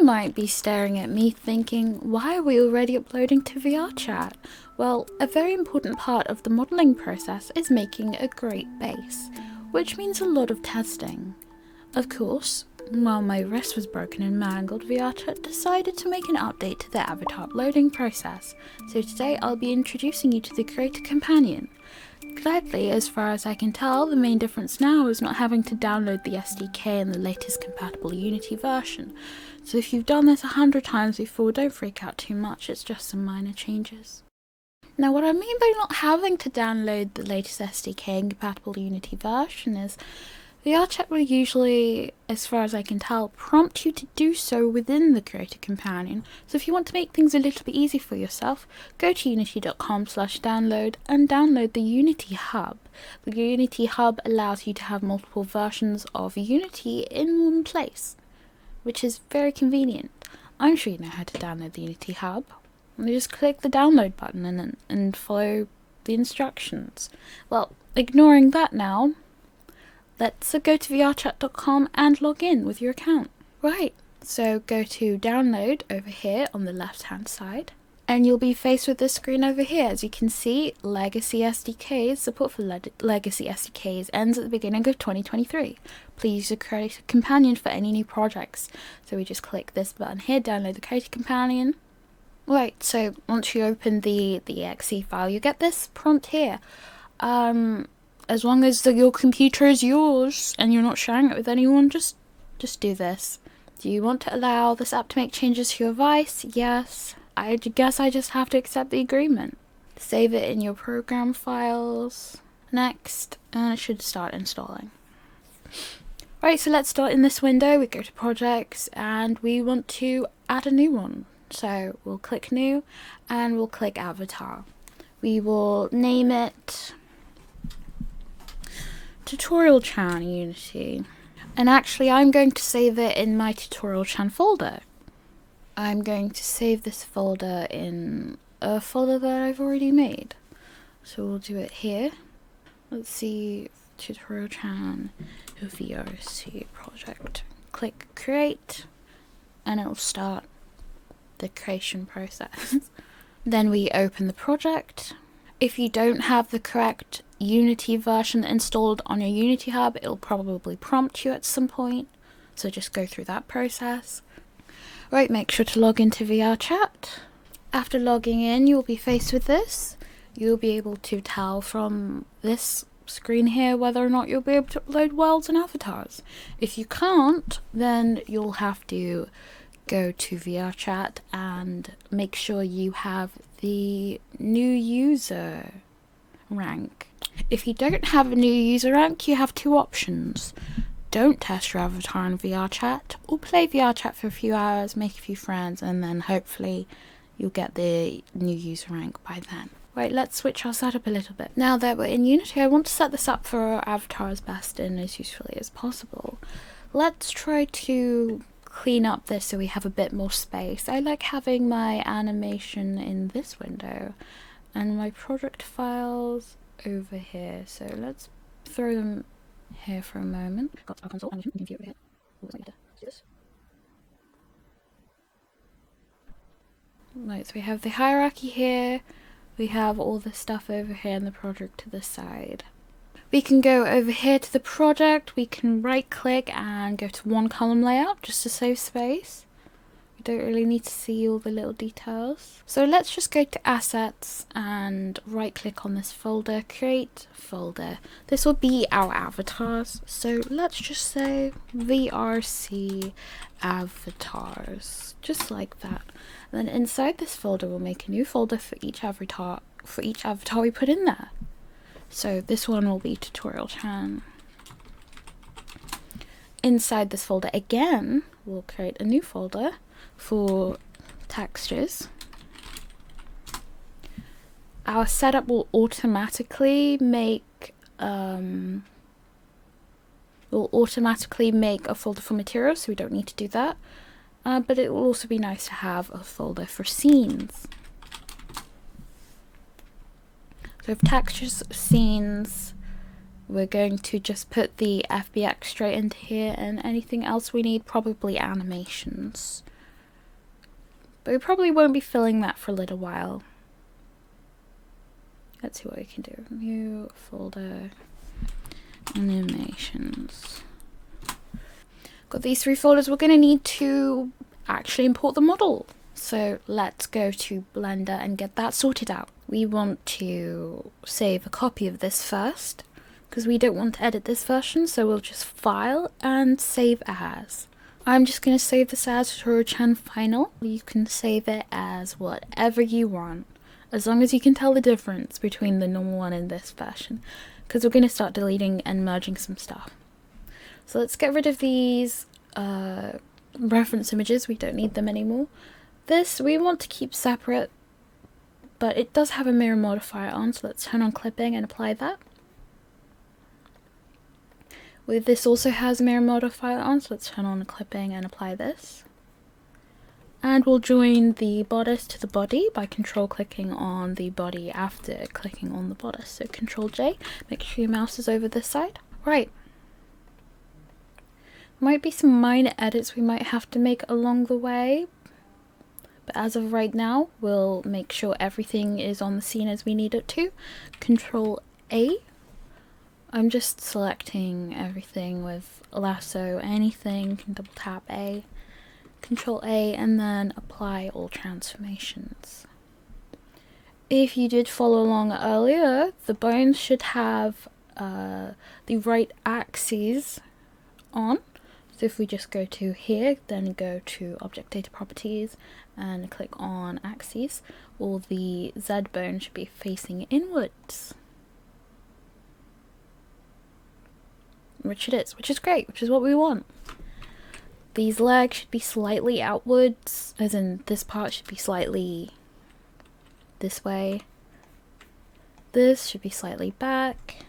might be staring at me thinking, why are we already uploading to VRChat? Well, a very important part of the modelling process is making a great base, which means a lot of testing. Of course, while my wrist was broken and mangled, VRChat decided to make an update to the avatar uploading process, so today I'll be introducing you to the Creator Companion. Gladly, as far as I can tell, the main difference now is not having to download the SDK and the latest compatible Unity version. So if you've done this 100 times before, don't freak out too much, it's just some minor changes. Now what I mean by not having to download the latest SDK and compatible Unity version is VRChat will usually, as far as I can tell, prompt you to do so within the Creator Companion. So if you want to make things a little bit easy for yourself, go to unity.com/download and download the Unity Hub. The Unity Hub allows you to have multiple versions of Unity in one place, which is very convenient. I'm sure you know how to download the Unity Hub. You just click the download button and follow the instructions. Well, ignoring that now, let's go to VRChat.com and log in with your account. Right, so go to download over here on the left hand side, and you'll be faced with this screen over here. As you can see, Legacy SDKs, support for Legacy SDKs ends at the beginning of 2023. Please use the Creator Companion for any new projects. So we just click this button here, download the Creator Companion. Right, so once you open the exe file, you get this prompt here. As long as your computer is yours and you're not sharing it with anyone, just do this. Do you want to allow this app to make changes to your device? Yes. I guess I just have to accept the agreement. Save it in your program files. Next, and it should start installing. Right, so let's start in this window. We go to projects and we want to add a new one. So we'll click new and we'll click avatar. We will name it Tutorial Chan Unity, and actually I'm going to save it in my Tutorial Chan folder. I'm going to save this folder in a folder that I've already made, so we'll do it here. Let's see, Tutorial Chan VRC project. Click create and it will start the creation process. Then we open the project. If you don't have the correct Unity version installed on your Unity Hub, it'll probably prompt you at some point, so just go through that process. Right, make sure to log into VRChat. After logging in, you'll be faced with this. You'll be able to tell from this screen here whether or not you'll be able to upload worlds and avatars. If you can't, then you'll have to go to VRChat and make sure you have the new user rank. If you don't have a new user rank, you have two options. Don't test your avatar in VRChat, or play VRChat for a few hours, make a few friends, and then hopefully you'll get the new user rank by then. Right, let's switch our setup a little bit. Now that we're in Unity, I want to set this up for our avatar as best and as usefully as possible. Let's try to clean up this so we have a bit more space. I like having my animation in this window and my project files over here, so let's throw them here for a moment. Got our console animation, you can view it over here. Always like to do this. Right, so we have the hierarchy here, we have all the stuff over here and the project to the side. We can go over here to the project, we can right click and go to one column layout just to save space. We don't really need to see all the little details. So let's just go to assets and right click on this folder, create folder. This will be our avatars. So let's just say VRC avatars, just like that. And then inside this folder we'll make a new folder for each avatar we put in there. So this one will be Tutorial Chan. Inside this folder again, we'll create a new folder for textures. Our setup will automatically make a folder for materials, so we don't need to do that. But it will also be nice to have a folder for scenes. So for textures, scenes, we're going to just put the FBX straight into here, and anything else we need, probably animations. but we probably won't be filling that for a little while. Let's see what we can do. New folder, animations. Got these 3 folders. We're going to need to actually import the model. So let's go to Blender and get that sorted out. We want to save a copy of this first, because we don't want to edit this version, so we'll just File and Save As. I'm just going to save this as Tutorial Final. You can save it as whatever you want, as long as you can tell the difference between the normal one and this version, because we're going to start deleting and merging some stuff. So let's get rid of these reference images. We don't need them anymore. This we want to keep separate, but it does have a mirror modifier on, so let's turn on clipping and apply that. With this also has a mirror modifier on, so let's turn on clipping and apply this. And we'll join the bodice to the body by control clicking on the body after clicking on the bodice. So Control J, make sure your mouse is over this side. Right. Might be some minor edits we might have to make along the way, but as of right now, we'll make sure everything is on the scene as we need it to. Control A. I'm just selecting everything with lasso, anything, can double tap A. Control A and then apply all transformations. If you did follow along earlier, the bones should have the right axes on. So if we just go to here, then go to Object Data Properties and click on Axes, all the Z bone should be facing inwards. Which it is, which is great, which is what we want. These legs should be slightly outwards, as in this part should be slightly this way. This should be slightly back.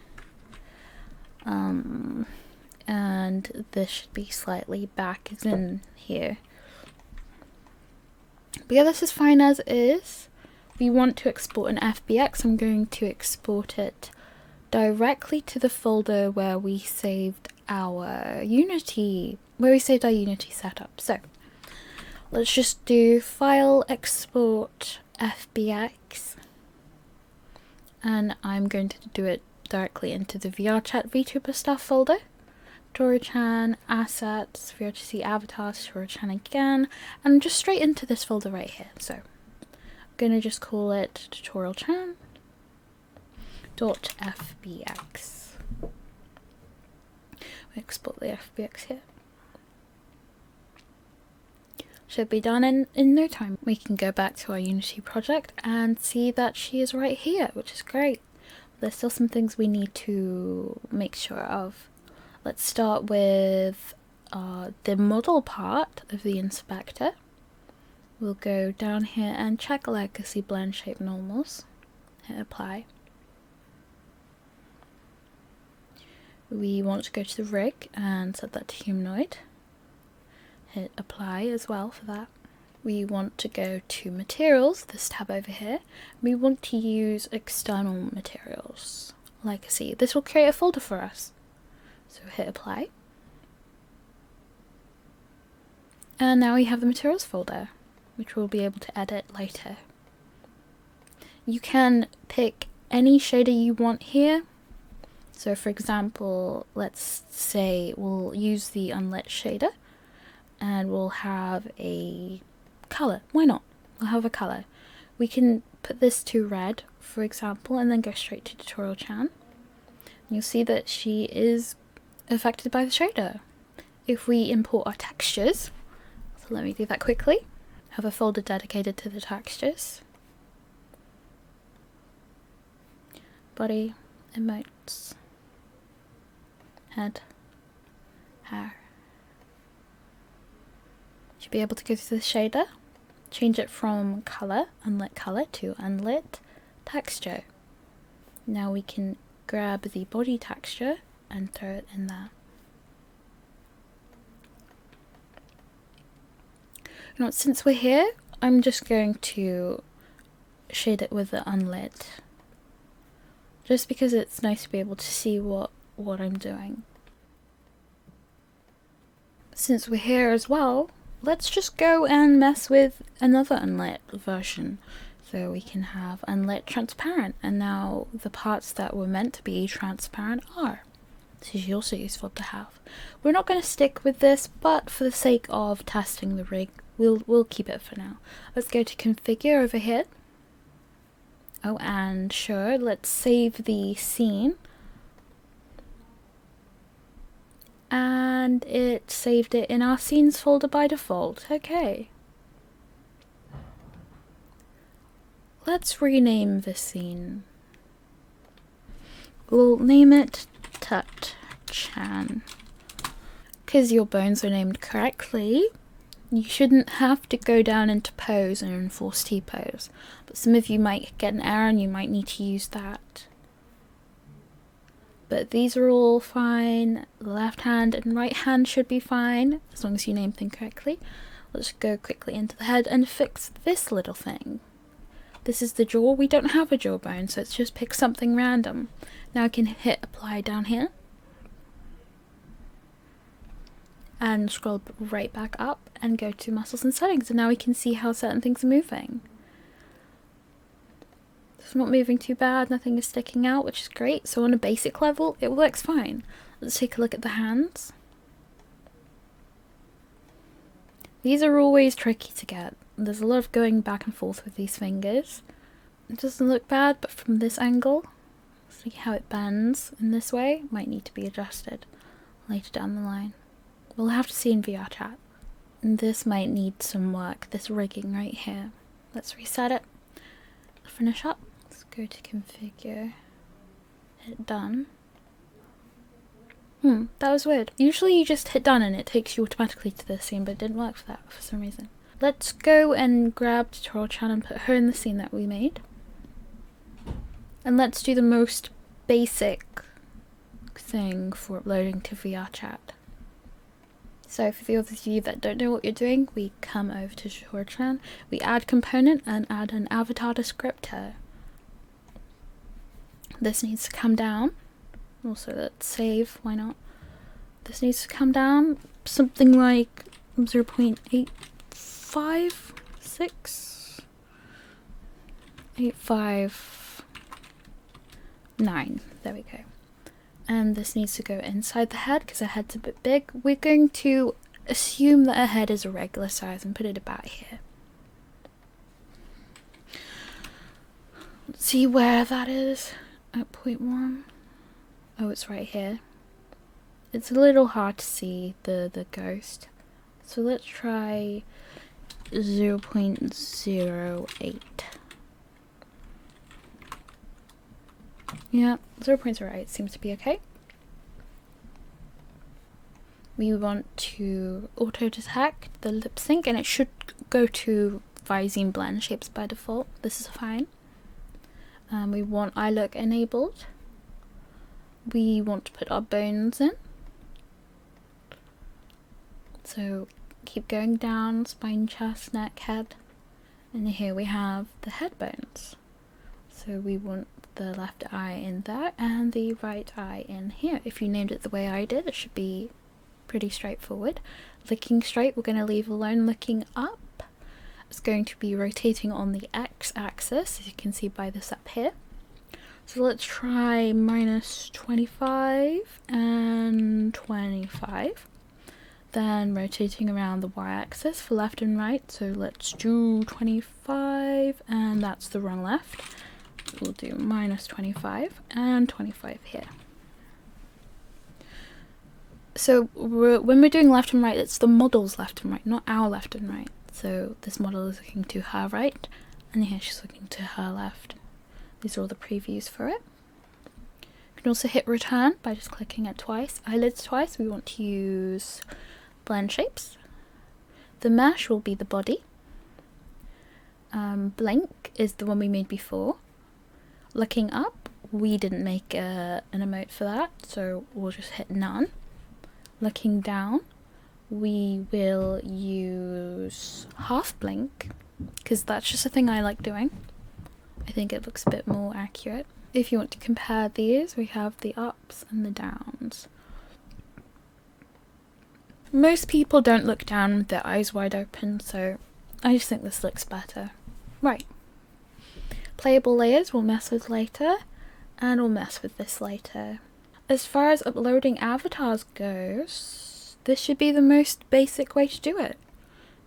And this should be slightly back, as in here. But yeah, this is fine as is. We want to export an FBX. I'm going to export it directly to the folder where we saved our Unity, setup. So let's just do File, Export, FBX, and I'm going to do it directly into the VRChat VTuber stuff folder. Tutorial, Assets, VRChat Avatars, Tutorial again, and just straight into this folder right here. So I'm gonna just call it tutorial.fbx. We export the FBX here. Should be done in no time. We can go back to our Unity project and see that she is right here, which is great. There's still some things we need to make sure of. Let's start with the model part of the inspector. We'll go down here and check legacy blend shape normals. Hit apply. We want to go to the rig and set that to humanoid. Hit apply as well for that. We want to go to materials, this tab over here. We want to use external materials, legacy. This will create a folder for us. So hit apply. And now we have the materials folder, which we'll be able to edit later. You can pick any shader you want here. So for example, let's say we'll use the unlit shader and we'll have a color. Why not? We'll have a color. We can put this to red, for example, and then go straight to tutorial chan. You'll see that she is affected by the shader. If we import our textures, so let me do that quickly. Have a folder dedicated to the textures. Body, emotes, head, hair. Should be able to go to the shader, change it from color, unlit color, to unlit texture. Now we can grab the body texture and throw it in there. Now, since we're here, I'm just going to shade it with the unlit, just because it's nice to be able to see what I'm doing. Since we're here as well, let's just go and mess with another unlit version. So we can have unlit transparent, and now the parts that were meant to be transparent are. This is also useful to have. We're not going to stick with this, but for the sake of testing the rig, we'll keep it for now. Let's go to configure over here. Oh, and sure, let's save the scene. And it saved it in our scenes folder by default. Okay. Let's rename this scene. We'll name it Tut-chan. Because your bones are named correctly, you shouldn't have to go down into pose and enforce T-pose. But some of you might get an error and you might need to use that. But these are all fine. The left hand and right hand should be fine, as long as you name them correctly. Let's go quickly into the head and fix this little thing. This is the jaw. We don't have a jawbone, so it's just pick something random. Now I can hit apply down here. And scroll right back up and go to muscles and settings, and now we can see how certain things are moving. It's not moving too bad, nothing is sticking out, which is great. So on a basic level, it works fine. Let's take a look at the hands. These are always tricky to get. There's a lot of going back and forth with these fingers. It doesn't look bad, but from this angle, see how it bends in this way? Might need to be adjusted later down the line. We'll have to see in VRChat. And this might need some work, this rigging right here. Let's reset it. Finish up. Let's go to configure. Hit done. That was weird. Usually you just hit done and it takes you automatically to the scene, but it didn't work for that for some reason. Let's go and grab Tutorial-chan and put her in the scene that we made. And let's do the most basic thing for uploading to VRChat. So for the others of you that don't know what you're doing, we come over to Tutorial-chan, we add component and add an avatar descriptor. This needs to come down. Also, let's save, why not? This needs to come down something like 0.856, 859. There we go. And this needs to go inside the head because the head's a bit big. We're going to assume that a head is a regular size and put it about here. Let's see where that is at 0.1. Oh, it's right here. It's a little hard to see the ghost. So let's try 0.08. Yeah, 0.08 seems to be okay. We want to auto detect the lip sync and it should go to Visine blend shapes by default. This is fine. We want eye look enabled. We want to put our bones in. So keep going down, spine, chest, neck, head. And here we have the head bones. So we want the left eye in there and the right eye in here. If you named it the way I did, it should be pretty straightforward. Looking straight, we're going to leave alone. Looking up, it's going to be rotating on the x-axis, as you can see by this up here. So let's try -25 and 25. Then rotating around the y-axis for left and right. So let's do 25, and that's the wrong left. We'll do -25 and 25 here. So when we're doing left and right, it's the model's left and right, not our left and right. So this model is looking to her right, and here she's looking to her left. These are all the previews for it. You can also hit return by just clicking it twice. Eyelids twice. We want to use blend shapes. The mesh will be the body. Blink is the one we made before. Looking up, we didn't make an emote for that, so we'll just hit none. Looking down, we will use half blink, because that's just a thing I like doing. I think it looks a bit more accurate. If you want to compare these, we have the ups and the downs. Most people don't look down with their eyes wide open, so I just think this looks better. Right. Playable layers we'll mess with later, and we'll mess with this later. As far as uploading avatars goes, this should be the most basic way to do it.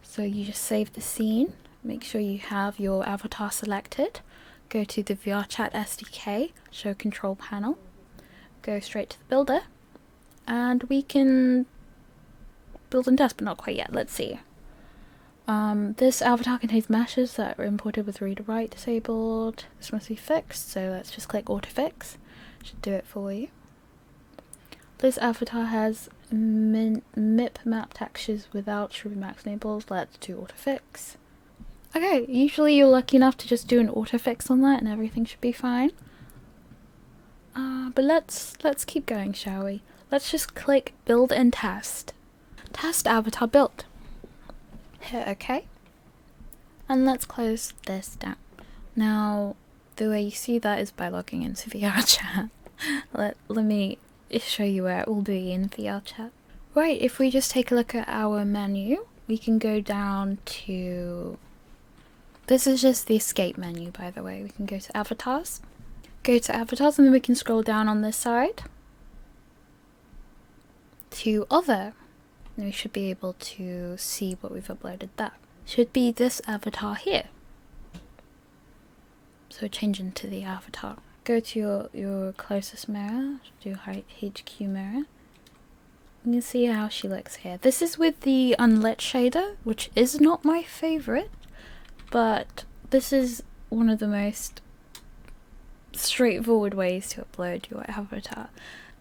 So you just save the scene, make sure you have your avatar selected, go to the VRChat SDK, show control panel, go straight to the builder, and we can build and test, but not quite yet. Let's see. This avatar contains meshes that were imported with read write disabled. This must be fixed, so let's just click autofix. Should do it for you. This avatar has MIP map textures without Shrubby Max enabled. Let's do autofix. Okay, usually you're lucky enough to just do an autofix on that and everything should be fine. But let's keep going, shall we? Let's just click build and test. Test avatar built. Hit OK. And let's close this down. Now, the way you see that is by logging into VRChat. Let me show you where it will be in VRChat. Right, if we just take a look at our menu, we can go down to... This is just the escape menu, by the way. We can go to avatars. Go to avatars and then we can scroll down on this side to other. And we should be able to see what we've uploaded there. Should be this avatar here. So change into the avatar. Go to your closest mirror, do HQ mirror. You can see how she looks here. This is with the unlit shader, which is not my favorite, but this is one of the most straightforward ways to upload your avatar.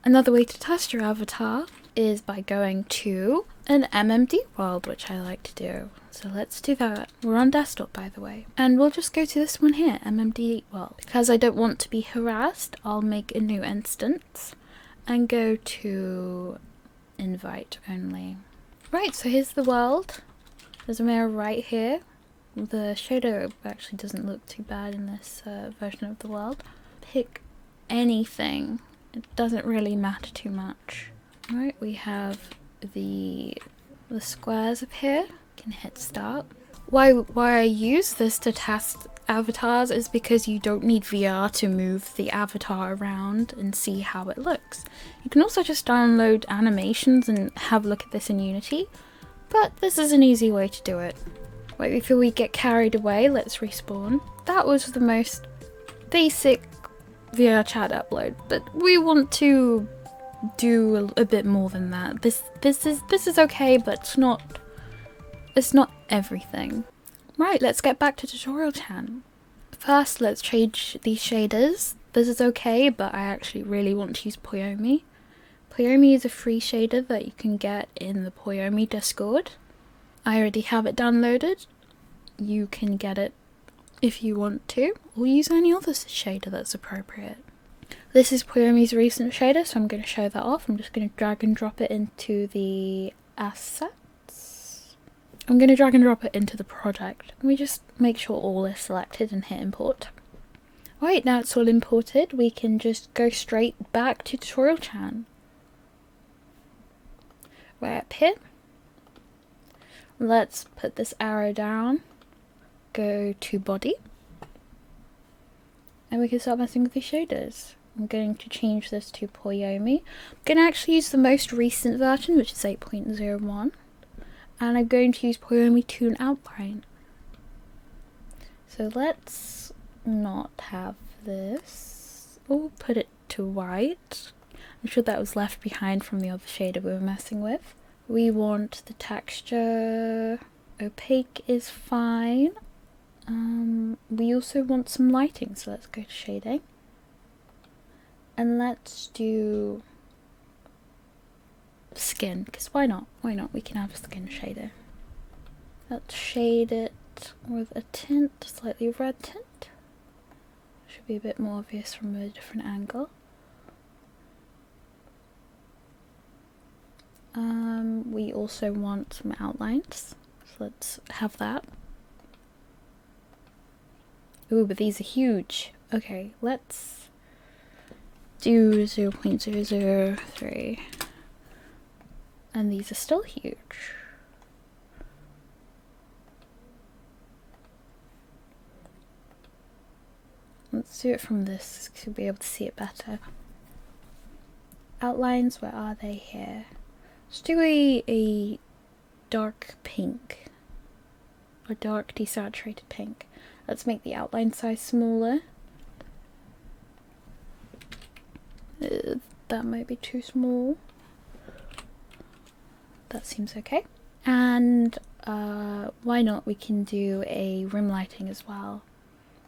Another way to test your avatar is by going to an MMD world, which I like to do. So let's do that. We're on desktop, by the way. And we'll just go to this one here, MMD world. Because I don't want to be harassed, I'll make a new instance and go to invite only. Right, so here's the world. There's a mirror right here. The shader actually doesn't look too bad in this version of the world. Pick anything. It doesn't really matter too much. Right, we have the squares up here. Can hit start. Why I use this to test avatars is because you don't need VR to move the avatar around and see how it looks. You can also just download animations and have a look at this in Unity, but this is an easy way to do it. Wait, before we get carried away, let's respawn. That was the most basic VRChat upload, but we want to do a bit more than that. This is okay, but it's not everything. Right, let's get back to tutorial chan. First, let's change these shaders. This is okay, but I actually really want to use Poiyomi. Poiyomi is a free shader that you can get in the Poiyomi Discord. I already have it downloaded. You can get it if you want to, or use any other shader that's appropriate. This is Poiyomi's recent shader, so I'm going to show that off. I'm just going to drag and drop it into the assets. I'm going to drag and drop it into the project. Let me just make sure all is selected and hit import. Alright, now it's all imported, we can just go straight back to tutorial chan. Right up here. Let's put this arrow down, go to body, and we can start messing with the shaders. I'm going to change this to Poiyomi. I'm going to actually use the most recent version, which is 8.01, and I'm going to use Poiyomi Toon Outline. So let's not have this. Oh, put it to white. I'm sure that was left behind from the other shader we were messing with. We want the texture, opaque is fine. We also want some lighting, so let's go to shading. And let's do skin, because why not? Why not? We can have a skin shader. Let's shade it with a tint, slightly red tint. Should be a bit more obvious from a different angle. We also want some outlines, so let's have that. Ooh, but these are huge. Okay, let's do 0.003. And these are still huge. Let's do it from this to be able to see it better. Outlines, where are they? Here. Let's do a dark pink. A dark desaturated pink. Let's make the outline size smaller. That might be too small. That seems okay. And why not, we can do a rim lighting as well.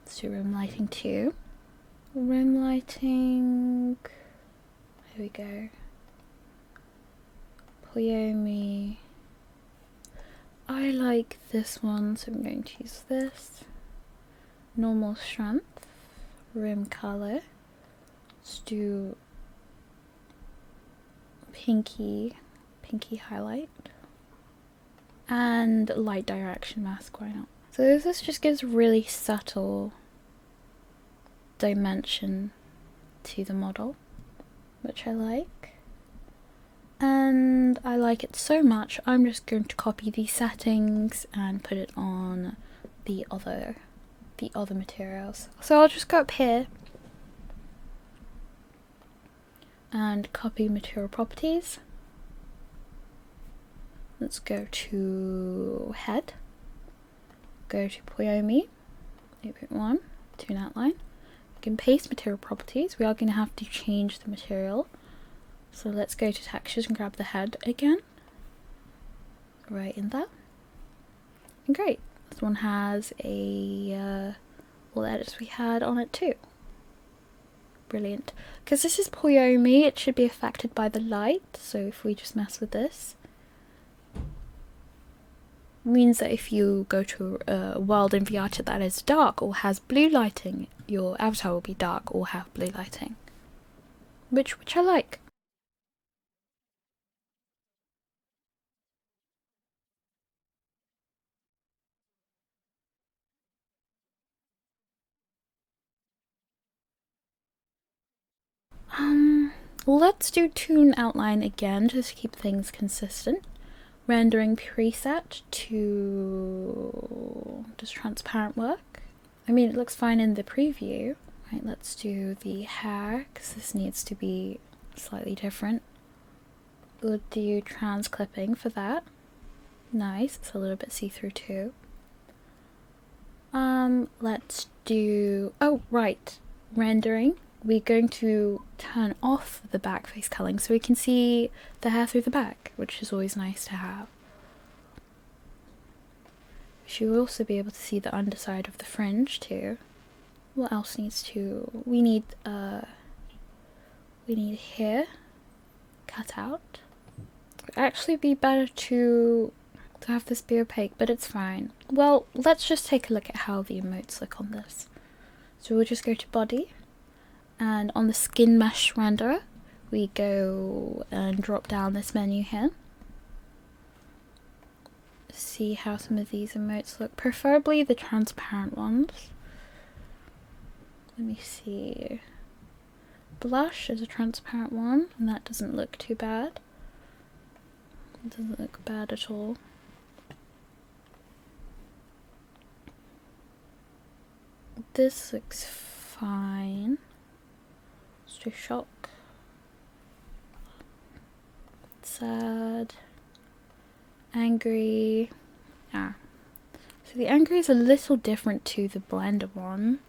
Let's do rim lighting too. Rim lighting. Here we go. Poiyomi. I like this one, so I'm going to use this. Normal strength. Rim color. Let's do pinky highlight. And light direction mask, why not? So this just gives really subtle dimension to the model, which I like. And I like it so much, I'm just going to copy these settings and put it on the other materials. So I'll just go up here and copy material properties. Let's go to head, go to Poiyomi, 8.1, toon outline. We can paste material properties. We are going to have to change the material. So let's go to textures and grab the head again. Right in there. And great. This one has all the edits we had on it too. Brilliant. Because this is Poiyomi, it should be affected by the light. So if we just mess with this, means that if you go to a world in VRChat that is dark or has blue lighting, your avatar will be dark or have blue lighting, which I like. Let's do toon outline again just to keep things consistent. Rendering preset to just transparent work. I mean, it looks fine in the preview. Right, let's do the hair because this needs to be slightly different. We'll do trans clipping for that. Nice, it's a little bit see-through too. Let's do, oh right, rendering. We're going to turn off the back face culling so we can see the hair through the back, which is always nice to have. We should also be able to see the underside of the fringe too. What else needs to, we need hair cut out. It would actually be better to have this be opaque, but it's fine. Well, let's just take a look at how the emotes look on this. So we'll just go to body. And on the skin mesh renderer, we go and drop down this menu here. See how some of these emotes look, preferably the transparent ones. Let me see. Blush is a transparent one, and that doesn't look too bad. It doesn't look bad at all. This looks fine. Let's do shock. Sad. Angry. So the angry is a little different to the blender one.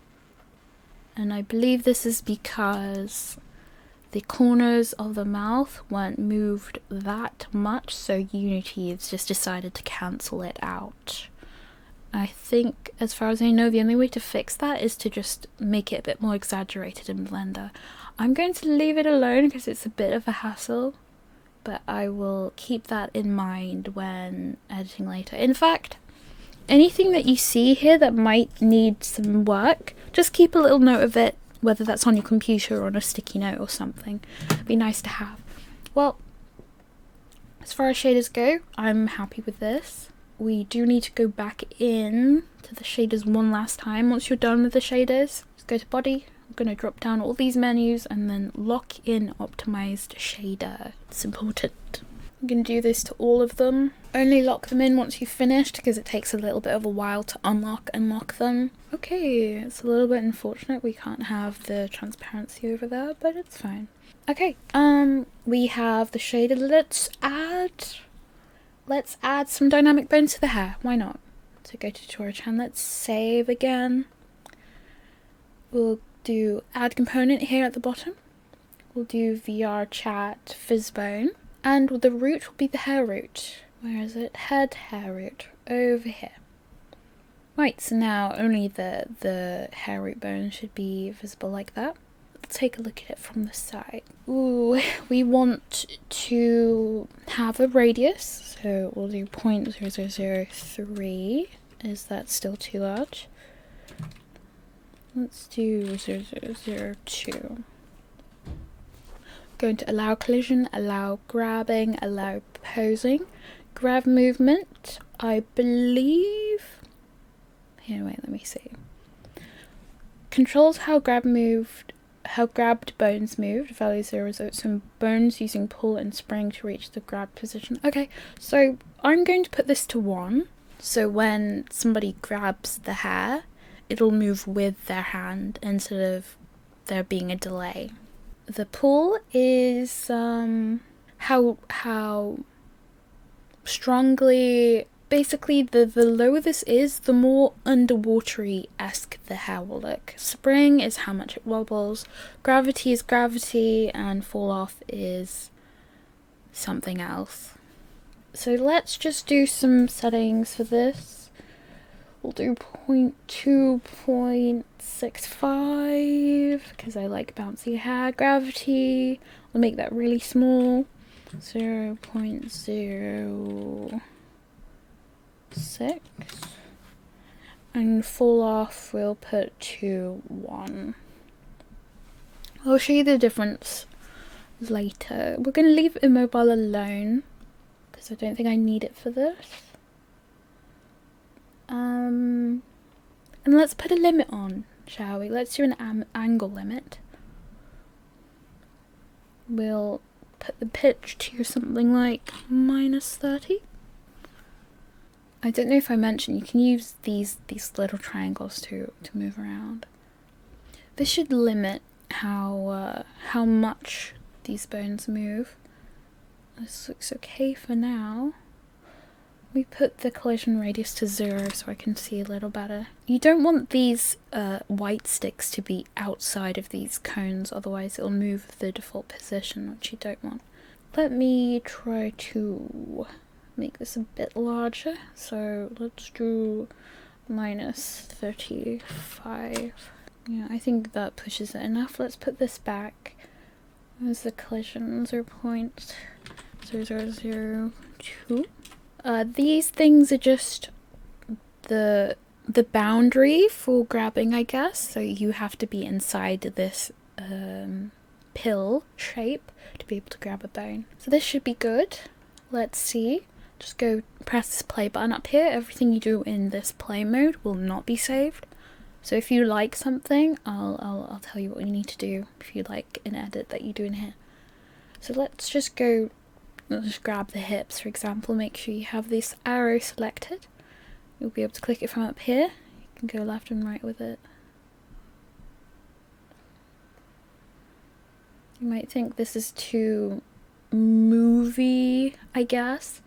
And I believe this is because the corners of the mouth weren't moved that much, so Unity has just decided to cancel it out. I think, as far as I know, the only way to fix that is to just make it a bit more exaggerated in Blender. I'm going to leave it alone because it's a bit of a hassle, but I will keep that in mind when editing later. In fact, anything that you see here that might need some work, just keep a little note of it, whether that's on your computer or on a sticky note or something. It'd be nice to have. Well, as far as shaders go, I'm happy with this. We do need to go back in to the shaders one last time. Once you're done with the shaders, just go to body. I'm going to drop down all these menus and then lock in optimized shader. It's important. I'm going to do this to all of them. Only lock them in once you've finished because it takes a little bit of a while to unlock and lock them. Okay, it's a little bit unfortunate we can't have the transparency over there, but it's fine. Okay, we have the shader. Let's add some dynamic bones to the hair. Why not? So go to VRChat, let's save again. We'll do add component here at the bottom. We'll do VRChat fizzbone, and the root will be the hair root. Where is it? Head hair root over here. Right, so now only the hair root bone should be visible like that. Let's take a look at it from the side. Ooh, we want to have a radius, so we'll do 0.0003. Is that still too large? Let's do 0.002. Going to allow collision, allow grabbing, allow posing. Grab movement, I believe. Here, wait, let me see. Controls how grabbed bones moved. Value 0 is some bones using pull and spring to reach the grabbed position. Okay, so I'm going to put this to 1. So when somebody grabs the hair, it'll move with their hand instead of there being a delay. The pull is how strongly, basically the lower this is, the more underwatery-esque the hair will look. Spring is how much it wobbles, gravity is gravity, and fall off is something else. So let's just do some settings for this. We'll do 0.2.65 because I like bouncy hair. Gravity, we'll make that really small. 0.06. And fall off we'll put to 1. I'll show you the difference later. We're going to leave immobile alone because I don't think I need it for this. And let's put a limit on, shall we? Let's do an angle limit. We'll put the pitch to something like -30. I don't know if I mentioned you can use these little triangles to move around. This should limit how much these bones move. This looks okay for now. We put the collision radius to 0 so I can see a little better. You don't want these white sticks to be outside of these cones, otherwise it'll move the default position, which you don't want. Let me try to make this a bit larger, so let's do -35. Yeah, I think that pushes it enough. Let's put this back. There's the collision, 0.0002. These things are just the boundary for grabbing, I guess. So you have to be inside this pill shape to be able to grab a bone. So this should be good. Let's see. Just go press this play button up here. Everything you do in this play mode will not be saved. So if you like something, I'll tell you what you need to do if you like an edit that you do in here. So let's just go. Let's just grab the hips, for example. Make sure you have this arrow selected. You'll be able to click it from up here. You can go left and right with it. You might think this is too movie, I guess.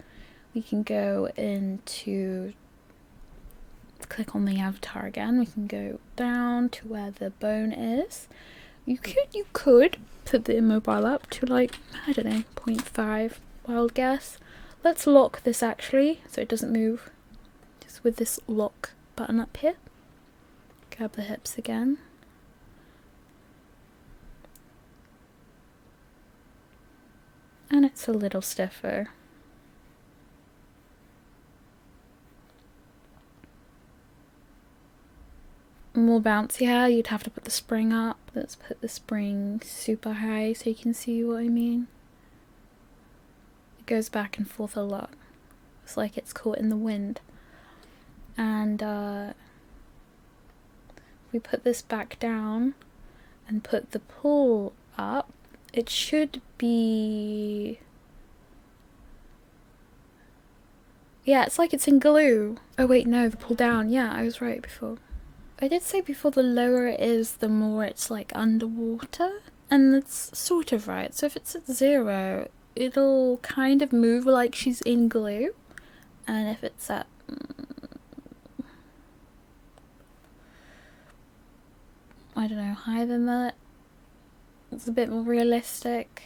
We can go into, click on the avatar again. We can go down to where the bone is. You could put the immobile up to like, I don't know, 0.5. Wild guess. Let's lock this actually so it doesn't move. Just with this lock button up here. Grab the hips again. And it's a little stiffer. More bouncy hair, you'd have to put the spring up. Let's put the spring super high so you can see what I mean. It goes back and forth a lot. It's like it's caught in the wind. And we put this back down and put the pull up. It should be Yeah, it's like it's in glue. Oh wait, no, the pull down. Yeah, I was right before. I did say before the lower it is, the more it's like underwater. And that's sort of right. So if it's at 0, it'll kind of move like she's in glue. And if it's at... I don't know, higher than that, it's a bit more realistic.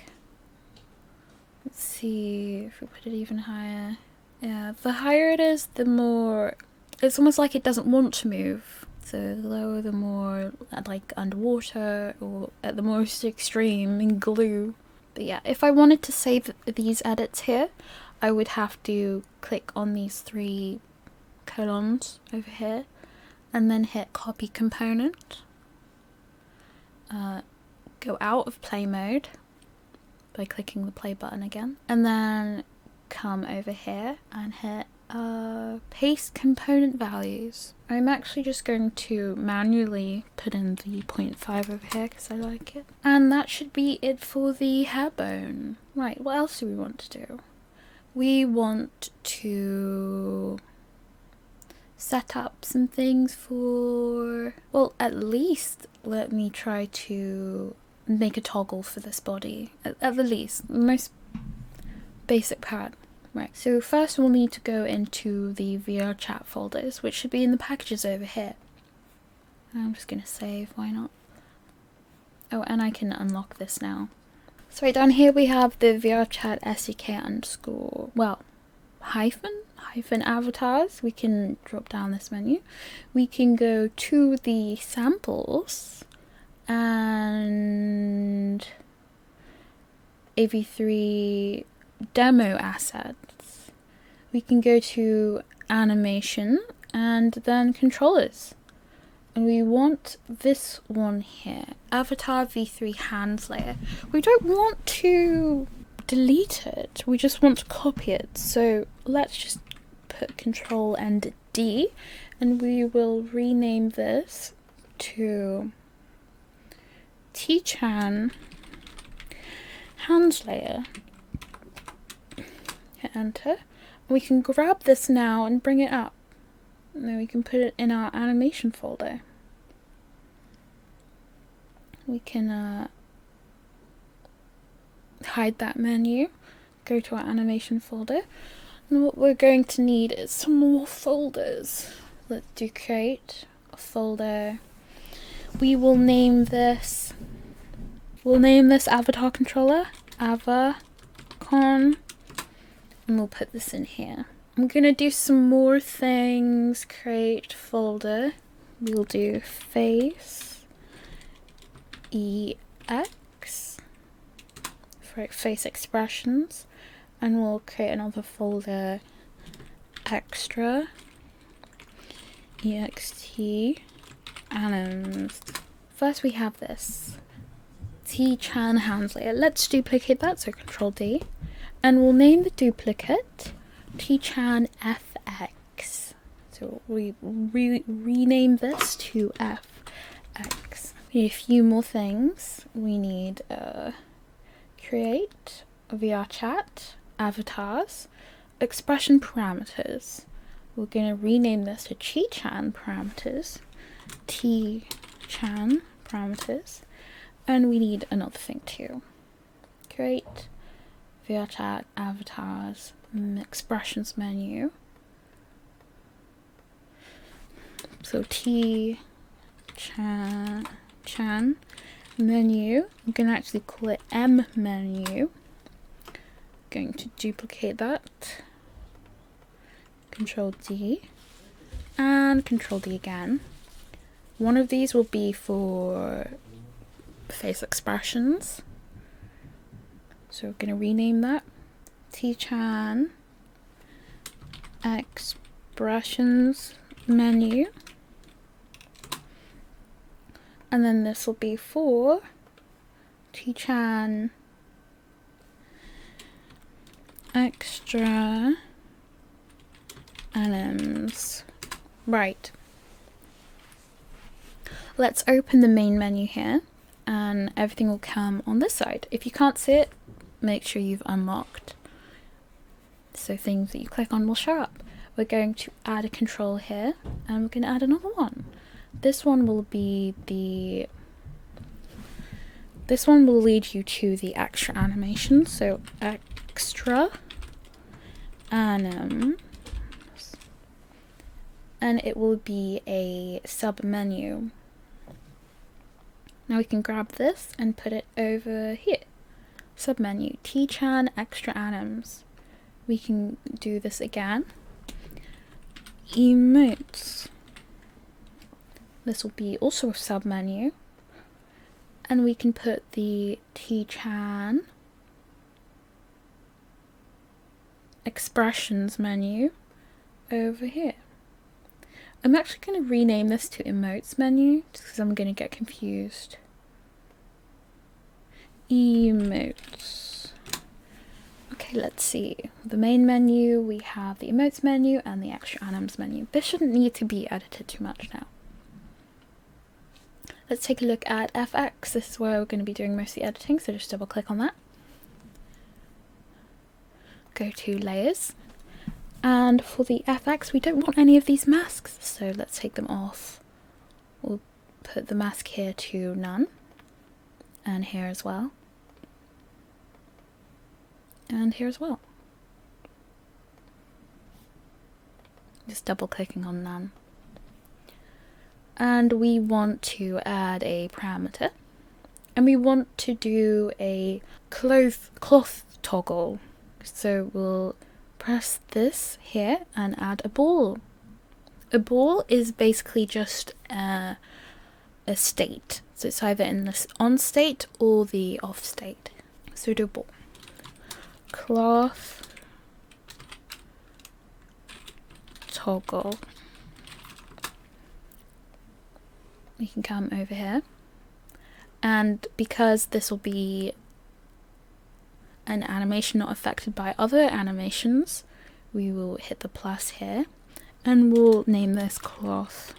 Let's see if we put it even higher. Yeah, the higher it is, the more... It's almost like it doesn't want to move. So the lower, the more like underwater, or at the most extreme in glue. But yeah, if I wanted to save these edits here, I would have to click on these 3 colons over here and then hit copy component. Go out of play mode by clicking the play button again, and then come over here and hit paste component values. I'm actually just going to manually put in the 0.5 over here because I like it. And that should be it for the hair bone. Right, what else do we want to do? We want to set up some things for, well, at least let me try to make a toggle for this body. At the least, the most basic part. Right, so first we'll need to go into the VRChat folders, which should be in the packages over here. I'm just going to save, why not? Oh, and I can unlock this now. So right down here we have the VRChat SDK underscore, well, hyphen avatars. We can drop down this menu. We can go to the samples and AV3 demo assets. We can go to animation and then controllers. And we want this one here, avatar v3 hands layer. We don't want to delete it, we just want to copy it. So let's just put Control and D, and we will rename this to T-Chan hands layer. Hit enter. We can grab this now and bring it up. And then we can put it in our animation folder. We can hide that menu, go to our animation folder, and what we're going to need is some more folders. Let's do create a folder. We will name this, avatar controller, avacon, and we'll put this in here. I'm gonna do some more things. Create folder. We'll do face EX for face expressions, and we'll create another folder extra ext anims. First we have this T-Chan hands layer. Let's duplicate that, so Control D, and we'll name the duplicate T-Chan FX. So we rename this to FX. We need a few more things. We need create VRChat avatars, expression parameters. We're going to rename this to T-Chan parameters, T-Chan parameters, and we need another thing too. Create VRChat avatars expressions menu. So T-Chan menu. I'm going to actually call it M menu. Going to duplicate that. Control D and Control D again. One of these will be for face expressions. So we're going to rename that T-Chan expressions menu. And then this will be for T-Chan extra anims. Right. Let's open the main menu here, and everything will come on this side. If you can't see it, make sure you've unlocked, so things that you click on will show up. we're going to add a control here, and we're going to add another one. This one will lead you to the extra animation, so extra anim, and it will be a sub menu. Now we can grab this and put it over here. Submenu, T-Chan extra anims. We can do this again. Emotes. This will be also a submenu. And we can put the T-Chan expressions menu over here. I'm actually going to rename this to emotes menu just because I'm going to get confused. Emotes. Okay, let's see. The main menu, we have the emotes menu and the extra anims menu. This shouldn't need to be edited too much now. Let's take a look at FX. This is where we're going to be doing most of the editing, so just double click on that. Go to layers. And for the FX, we don't want any of these masks, so let's take them off. We'll put the mask here to none, and here as well, and here as well. Just double clicking on none. And we want to add a parameter, and we want to do a cloth toggle, so we'll press this here and add a ball. A ball is basically just a state, so it's either in this on state or the off state. So do ball. Cloth toggle. We can come over here, and because this will be an animation not affected by other animations, we will hit the plus here and we'll name this cloth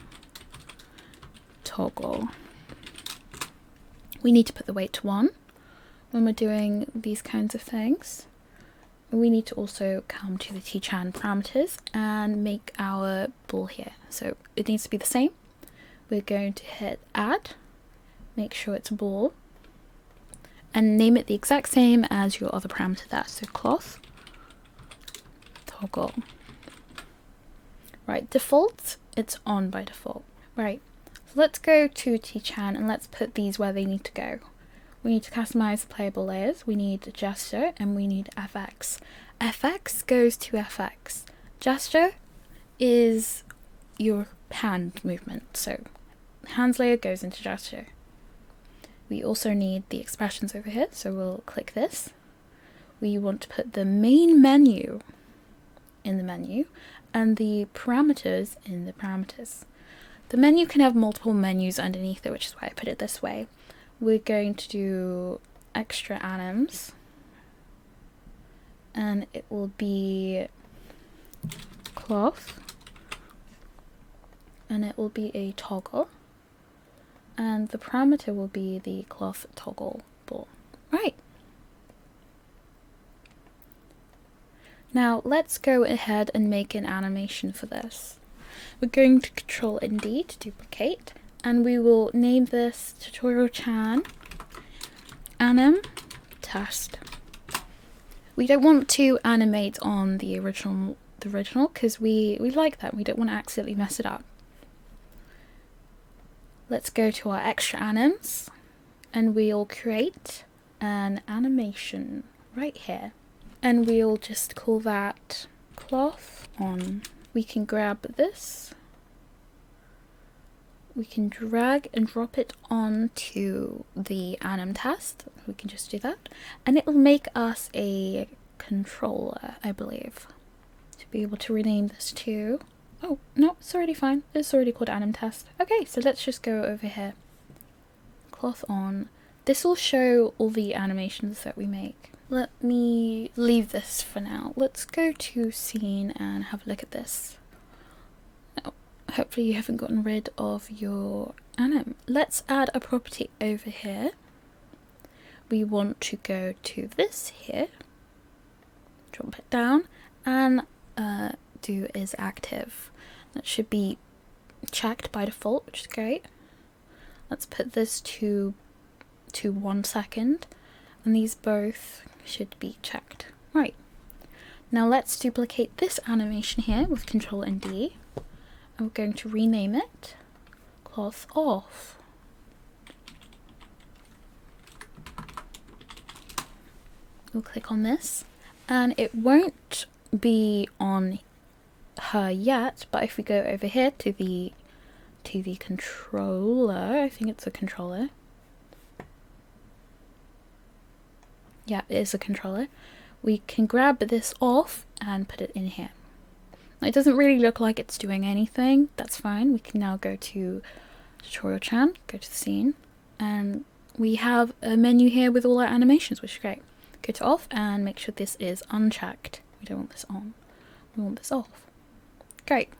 toggle. We need to put the weight to 1 when we're doing these kinds of things. We need to also come to the T-Chan parameters and make our ball here. So it needs to be the same. We're going to hit add, make sure it's a ball, and name it the exact same as your other parameter there. So cloth toggle. Right, default, it's on by default. Right, so let's go to T-Chan and let's put these where they need to go. We need to customize the playable layers, we need gesture, and we need FX. FX goes to FX. Gesture is your hand movement, so hands layer goes into gesture. We also need the expressions over here, so we'll click this. We want to put the main menu in the menu and the parameters in the parameters. The menu can have multiple menus underneath it, which is why I put it this way. We're going to do extra anims, and it will be cloth, and it will be a toggle, and the parameter will be the cloth toggle ball. Right. Now let's go ahead and make an animation for this. We're going to Control and D to duplicate, and we will name this tutorial chan anim test. We don't want to animate on the original because we like that. We don't want to accidentally mess it up. Let's go to our extra anims and we'll create an animation right here, and we'll just call that cloth on. We can grab this, we can drag and drop it onto the anim test. We can just do that, and it will make us a controller, I believe, to be able to rename this to. Oh, no, it's already fine. It's already called anim test. Okay, so let's just go over here. Cloth on. This will show all the animations that we make. Let me leave this for now. Let's go to scene and have a look at this. Oh, hopefully you haven't gotten rid of your anim. Let's add a property over here. We want to go to this here, drop it down, and do is active. That should be checked by default, which is great. Let's put this to 1 second, and these both should be checked. Right, now let's duplicate this animation here with Control and D, and we're going to rename it cloth off. We'll click on this, and it won't be on her yet, but if we go over here to the controller, I think it's a controller. Yeah, it is a controller. We can grab this off and put it in here. It doesn't really look like it's doing anything. That's fine. We can now go to VRChat, go to the scene, and we have a menu here with all our animations, which is great. Go to off and make sure this is unchecked. We don't want this on. We want this off. Great.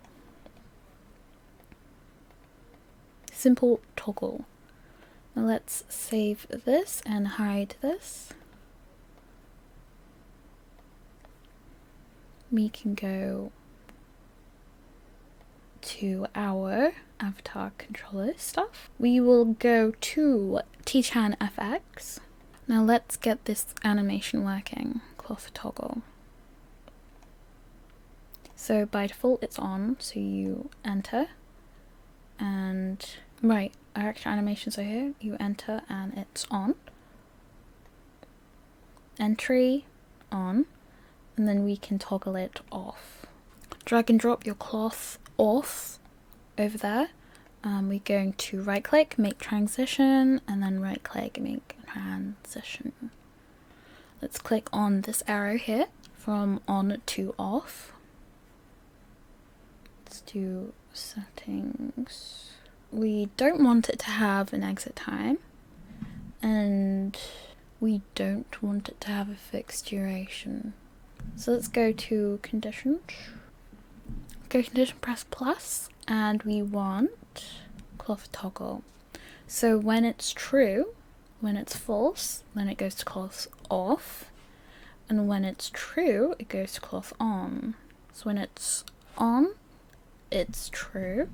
Simple toggle. Now let's save this and hide this. We can go to our avatar controller stuff. We will go to T-Chan FX. Now let's get this animation working. Cloth toggle. So by default it's on, so you enter, and right, our extra animations are here. You enter and it's on. Entry, on, and then we can toggle it off. Drag and drop your cloth off over there. We're going to right click, make transition, and then right click, make transition. Let's click on this arrow here from on to off. Let's do settings. We don't want it to have an exit time, and we don't want it to have a fixed duration. So let's go to conditions. Go condition, press plus, and we want cloth toggle. So when it's true, when it's false, then it goes to cloth off, and when it's true, it goes to cloth on. So when it's on, it's true,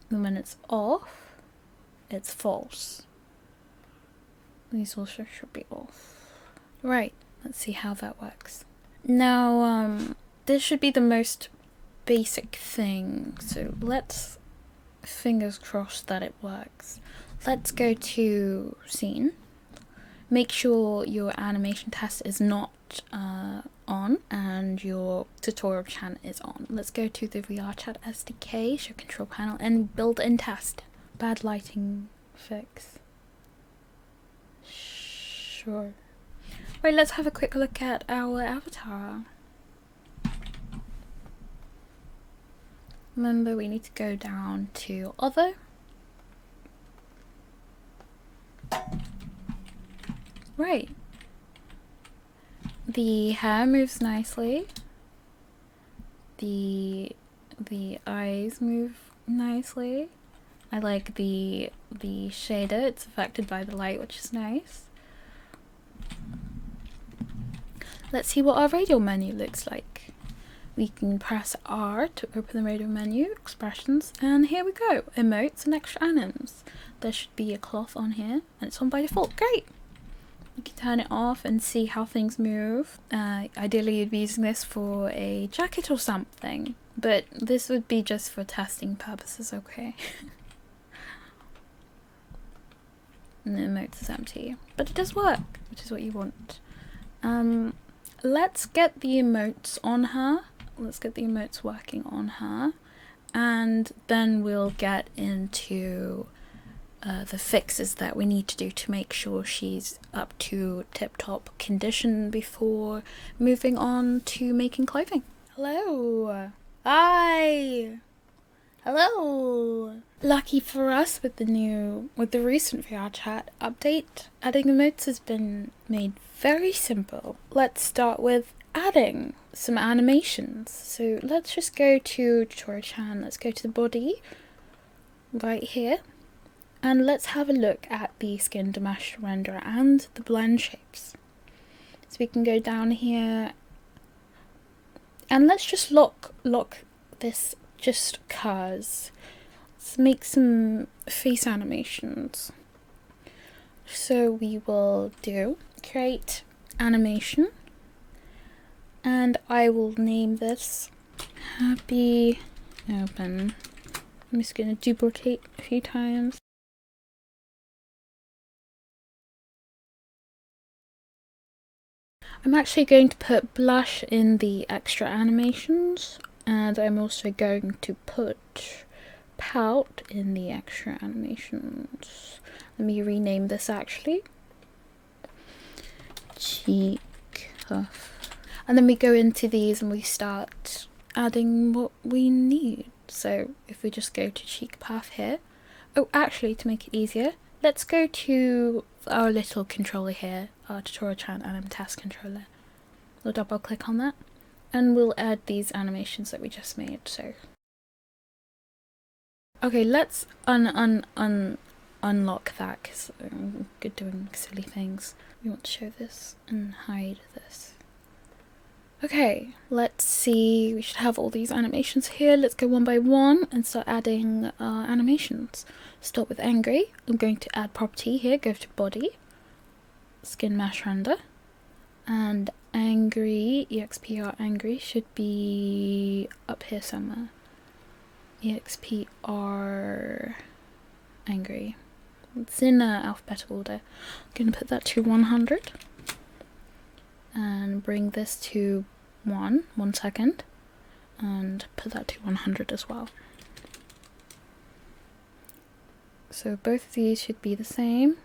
and when it's off, it's false. These also should be off. Right, let's see how that works. Now, this should be the most basic thing, so let's fingers crossed that it works. Let's go to scene. Make sure your animation test is not on and your tutorial chat is on. Let's go to the VRChat SDK, show control panel, and build and test. Bad lighting fix. Sure. Right, let's have a quick look at our avatar. Remember, we need to go down to other. Right. The hair moves nicely. The eyes move nicely. I like the shader. It's affected by the light, which is nice. Let's see what our radial menu looks like. We can press R to open the radial menu, expressions, and here we go. Emotes and extra anims. There should be a cloth on here, and it's on by default. Great! You can turn it off and see how things move. Ideally you'd be using this for a jacket or something, but this would be just for testing purposes, okay? And the emotes is empty, but it does work, which is what you want. Let's get the emotes on her. Let's get the emotes working on her, and then we'll get into the fixes that we need to do to make sure she's up to tip-top condition before moving on to making clothing. Hello! Hi! Hello! Lucky for us, with the recent VRChat update, adding emotes has been made very simple. Let's start with adding some animations. So let's just go to tutorial, let's go to the body right here, and let's have a look at the skin mesh render and the blend shapes. So we can go down here And let's just lock this just cause. Let's make some face animations. So we will do create animation, and I will name this happy open. I'm just going to duplicate a few times. I'm actually going to put blush in the extra animations, and I'm also going to put pout in the extra animations. Let me rename this actually. Cheek puff. And then we go into these and we start adding what we need. So if we just go to cheek puff here. Oh, actually, to make it easier, let's go to our little controller here, our VRChat anim task controller. We'll double click on that and we'll add these animations that we just made. So okay, let's unlock that because I'm good doing silly things. We want to show this and hide this. Okay, let's see, we should have all these animations here. Let's go one by one and start adding animations. Start with angry. I'm going to add property here, go to body, skin mesh render, and angry, expr angry should be up here somewhere. expr angry. It's in alphabetical order. I'm going to put that to 100. And bring this to 1 second, and put that to 100 as well. So both of these should be the same.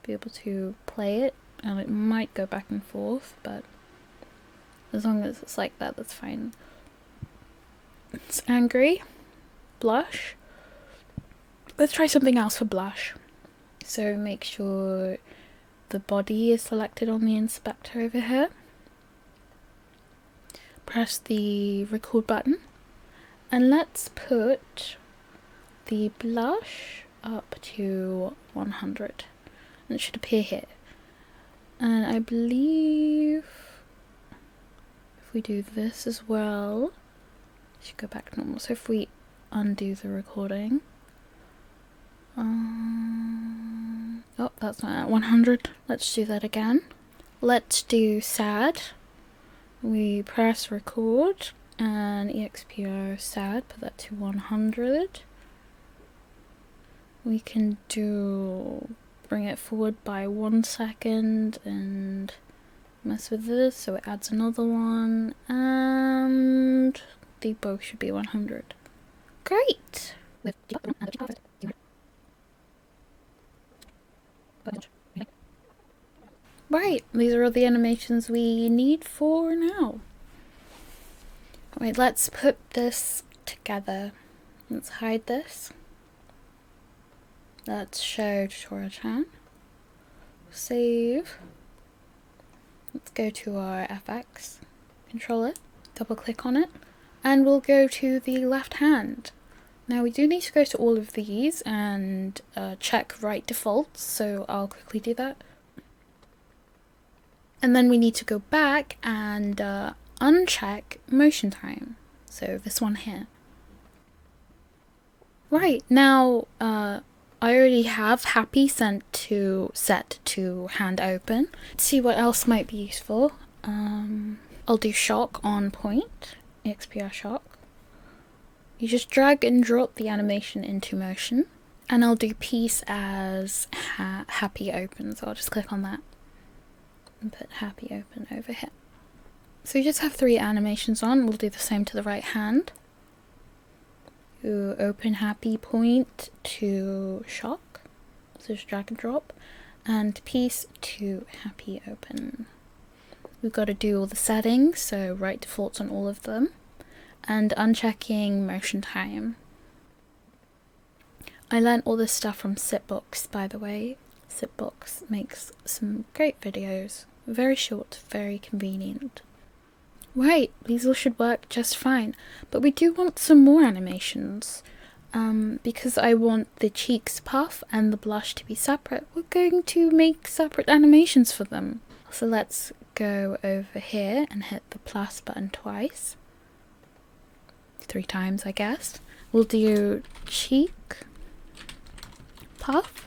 Be able to play it, and it might go back and forth, but as long as it's like that, that's fine. It's angry, blush. Let's try something else for blush. So make sure the body is selected on the inspector over here. Press the record button and let's put the blush up to 100 and it should appear here. And I believe if we do this as well, it should go back to normal. So if we undo the recording, oh, that's not at 100. Let's do that again. Let's do sad. We press record and expr sad, put that to 100. We can bring it forward by 1 second and mess with this so it adds another one, and they both should be 100. Great! Right, these are all the animations we need for now. Wait, let's put this together. Let's hide this. Let's show VRChat. Save. Let's go to our FX controller, double click on it, and we'll go to the left hand. Now we do need to go to all of these and check right defaults, so I'll quickly do that. And then we need to go back and uncheck motion time. So this one here. Right, now I already have happy set to hand open. Let's see what else might be useful. I'll do shock on point, expr shock. You just drag and drop the animation into motion. And I'll do piece as happy open, so I'll just click on that and put happy open over here. So you just have 3 animations on. We'll do the same to the right hand. You open happy point to shock, so just drag and drop, and piece to happy open. We've got to do all the settings, so right defaults on all of them, and unchecking motion time. I learned all this stuff from Sippbox, by the way. Sippbox makes some great videos. Very short, very convenient. Right, these all should work just fine. But we do want some more animations. Because I want the cheeks puff and the blush to be separate, we're going to make separate animations for them. So let's go over here and hit the plus button twice. 3 times, I guess. We'll do cheek puff,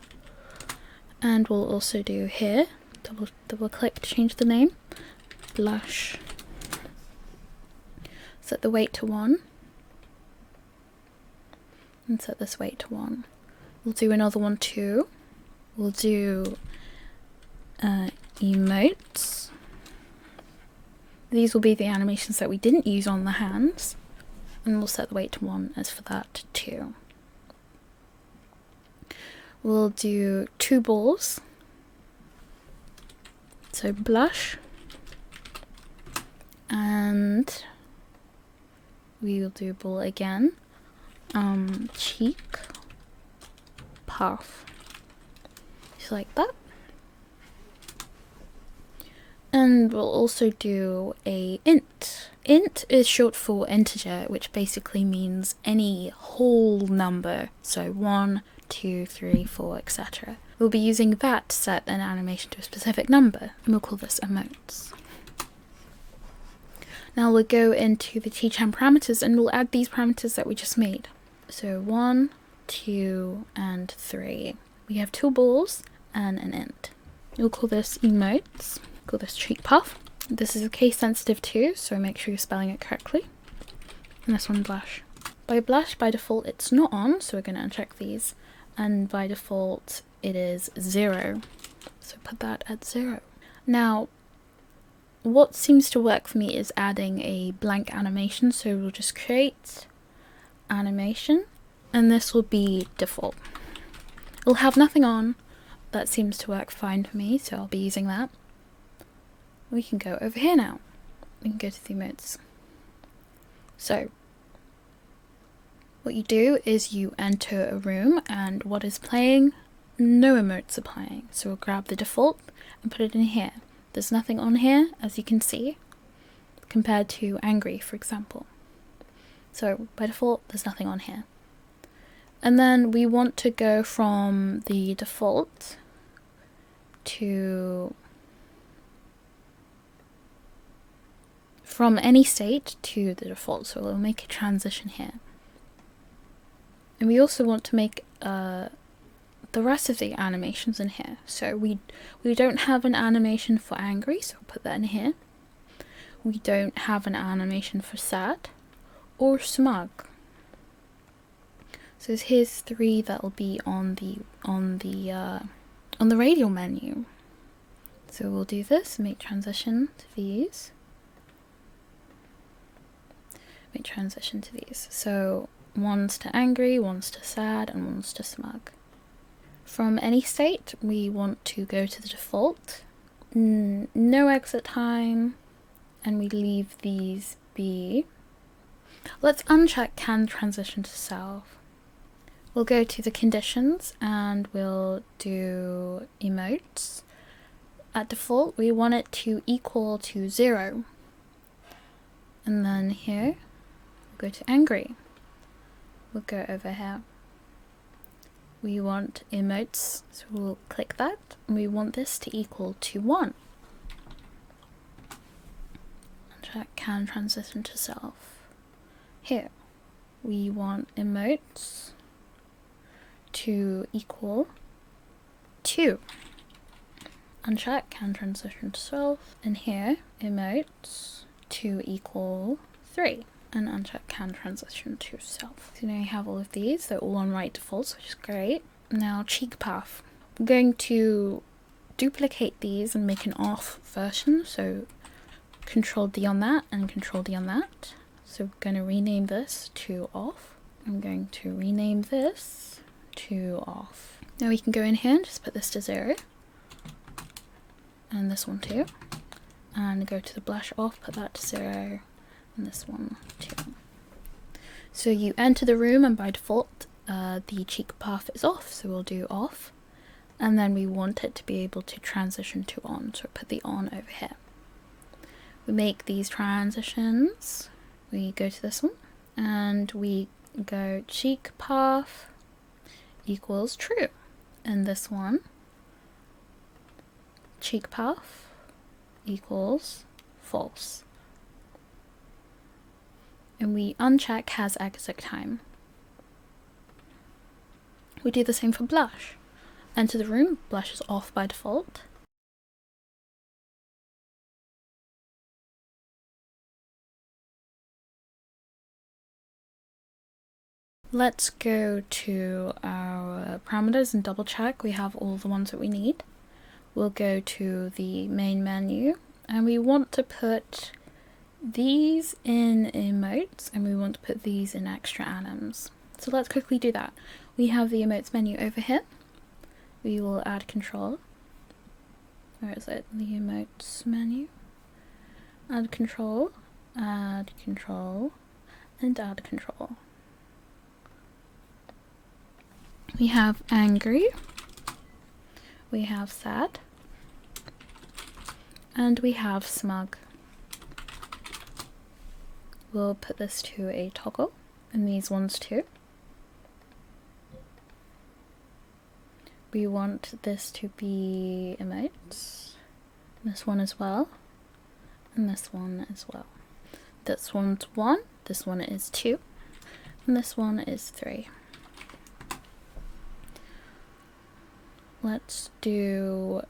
and we'll also do here, double click to change the name, blush. Set the weight to 1, and set this weight to 1. We'll do another one too. We'll do emotes. These will be the animations that we didn't use on the hands, and we'll set the weight to 1 as for that too. We'll do 2 balls, so blush, and we will do ball again, cheek puff, just like that. And we'll also do a int. Int is short for integer, which basically means any whole number, so 1, 2, 3, 4, etc. We'll be using that to set an animation to a specific number, and we'll call this emotes. Now we'll go into the teacham parameters and we'll add these parameters that we just made. So 1, 2, and 3. We have 2 balls and an int. We'll call this emotes. Call this cheek puff. This is a case sensitive too, so make sure you're spelling it correctly. And this one blush. By blush, by default it's not on, so we're going to uncheck these. And by default it is 0. So put that at 0. Now, what seems to work for me is adding a blank animation, so we'll just create animation, and this will be default. It'll have nothing on. That seems to work fine for me, so I'll be using that. We can go over here now. We can go to the emotes. So, what you do is you enter a room, and what is playing? No emotes are playing. So we'll grab the default and put it in here. There's nothing on here, as you can see, compared to angry, for example. So by default, there's nothing on here. And then we want to go from the default to from any state to the default, so we'll make a transition here. And we also want to make the rest of the animations in here. So we don't have an animation for angry, so we'll put that in here. We don't have an animation for sad or smug. So here's 3 that will be on the radial menu. So we'll do this, make transition to these. Make transition to these. So one's to angry, one's to sad, and one's to smug. From any state, we want to go to the default, no exit time, and we leave these be. Let's uncheck can transition to self. We'll go to the conditions and we'll do emotes. At default, we want it to equal to 0. And then here, we'll go to angry. We'll go over here. We want emotes, so we'll click that, and we want this to equal to 1. Uncheck can transition to self. Here, we want emotes to equal 2. Uncheck can transition to self, and here, emotes to equal 3. And uncheck can transition to self. So now you have all of these, they're all on right defaults, which is great. Now cheek puff. I'm going to duplicate these and make an off version, so Control D on that and Control D on that. So we're going to rename this to off. I'm going to rename this to off. Now we can go in here and just put this to 0. And this one too. And go to the blush off, put that to 0. And this one too. So you enter the room, and by default the cheek puff is off, so we'll do off, and then we want it to be able to transition to on, so put the on over here. We make these transitions, we go to this one and we go cheek puff equals true, and this one cheek puff equals false. and we uncheck has exit time. We do the same for blush. Enter the room, blush is off by default. Let's go to our parameters and double check we have all the ones that we need. We'll go to the main menu and we want to put these in emotes and we want to put these in extra anims. So let's quickly do that. We have the emotes menu over here. We will add control. Where is it? The emotes menu. Add control, and add control. We have angry, we have sad, and we have smug. We'll put this to a toggle, and these ones too. We want this to be emotes, this one as well, and this one as well. This one's 1, this one is 2, and this one is 3. Let's do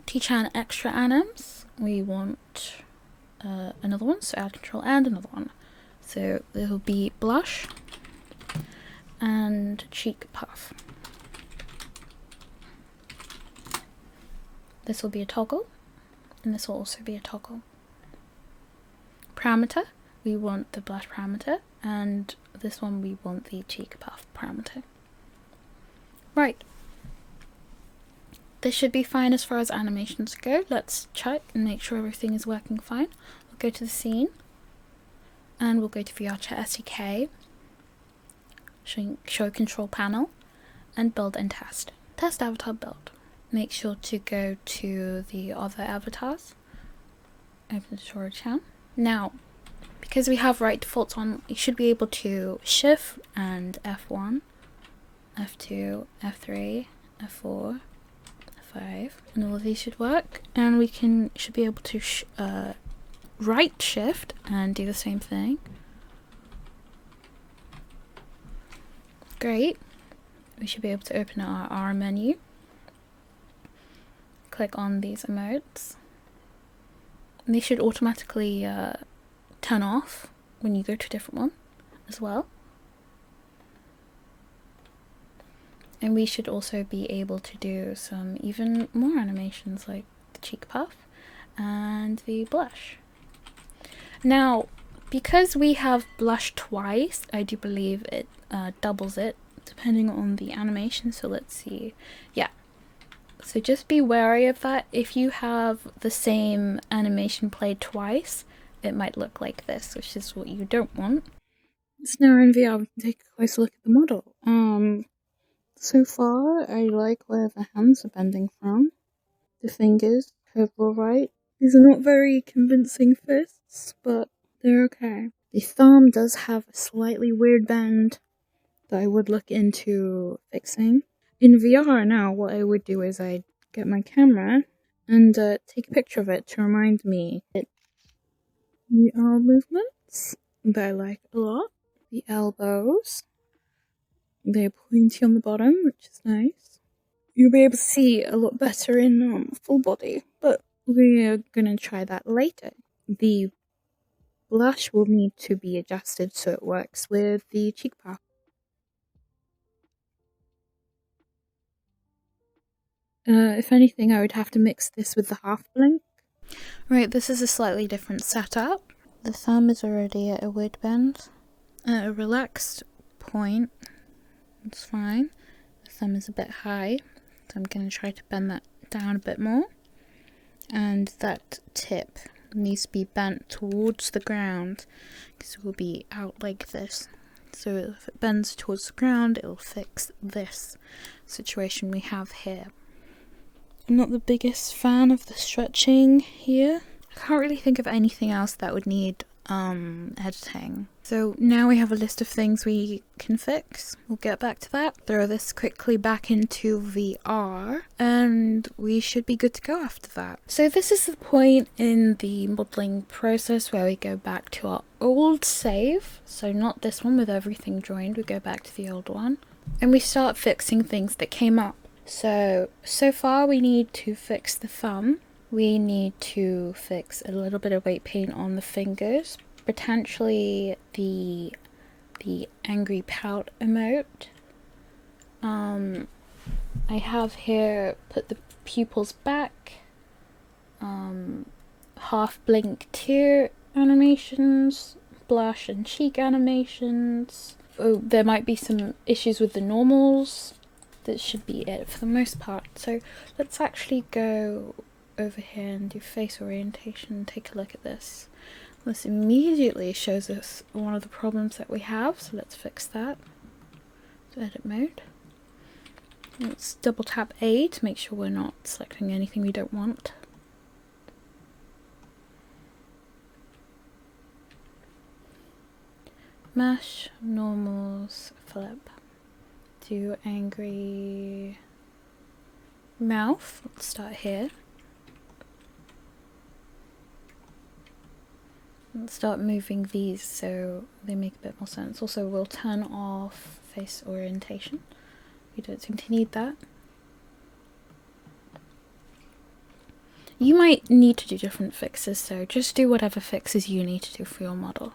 teacher and extra anims. We want another one, so add control and another one. So there will be blush and cheek puff. This will be a toggle, and this will also be a toggle. Parameter, we want the blush parameter, and this one we want the cheek puff parameter. Right. This should be fine as far as animations go. Let's check and make sure everything is working fine. We'll go to the scene, and we'll go to VRChat SDK, show control panel, and build and test. Test avatar build. Make sure to go to the other avatars. Open the storage account. Now, because we have right defaults on, you should be able to shift and F1, F2, F3, F4, F5, and all of these should work. And we should be able to right shift and do the same thing. Great. We should be able to open our R menu. Click on these emotes. And they should automatically turn off when you go to a different one as well. And we should also be able to do some even more animations like the cheek puff and the blush. Now, because we have blush twice, I do believe it doubles it depending on the animation. So let's see. Yeah. So just be wary of that. If you have the same animation played twice, it might look like this, which is what you don't want. So now in VR, we can take a closer look at the model. So far, I like where the hands are bending from. The fingers curve all right. These are not very convincing fists, but they're okay. The thumb does have a slightly weird bend that I would look into fixing. In VR now, what I would do is I'd get my camera and take a picture of it to remind me the arm movements that I like a lot. The elbows. They're pointy on the bottom, which is nice. You'll be able to see a lot better in full body, but we're gonna try that later. The blush will need to be adjusted so it works with the cheek puff. If anything, I would have to mix this with the half blink. Right, this is a slightly different setup. The thumb is already at a weird bend. At a relaxed point, it's fine. The thumb is a bit high, so I'm going to try to bend that down a bit more. And that tip needs to be bent towards the ground, because it will be out like this. So if it bends towards the ground, it'll fix this situation we have here. I'm not the biggest fan of the stretching here. I can't really think of anything else that would need editing. So now we have a list of things we can fix. We'll get back to that. Throw this quickly back into VR and we should be good to go after that. So this is the point in the modeling process where we go back to our old save. So not this one with everything joined, we go back to the old one. And we start fixing things that came up. So far we need to fix the thumb. We need to fix a little bit of weight paint on the fingers, potentially the angry pout emote. I have here put the pupils back, half blink tear animations, blush and cheek animations. Oh, there might be some issues with the normals. That should be it for the most part. So let's actually go over here and do face orientation and take a look at this. This immediately shows us one of the problems that we have, so let's fix that. So edit mode. Let's double tap A to make sure we're not selecting anything we don't want. Mesh, normals, flip. Do angry mouth. Let's start here. Let's start moving these so they make a bit more sense. Also, we'll turn off face orientation. We don't seem to need that. You might need to do different fixes, so just do whatever fixes you need to do for your model.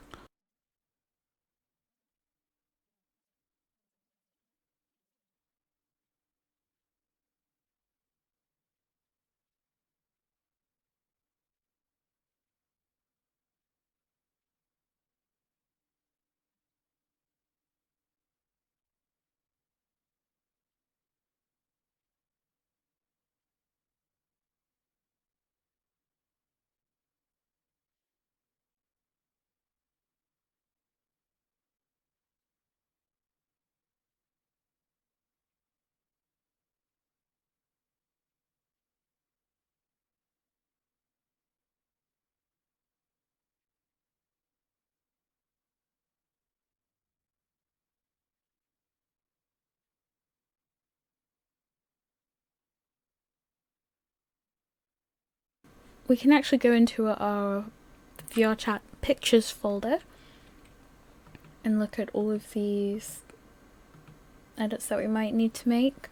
We can actually go into our VRChat pictures folder and look at all of these edits that we might need to make.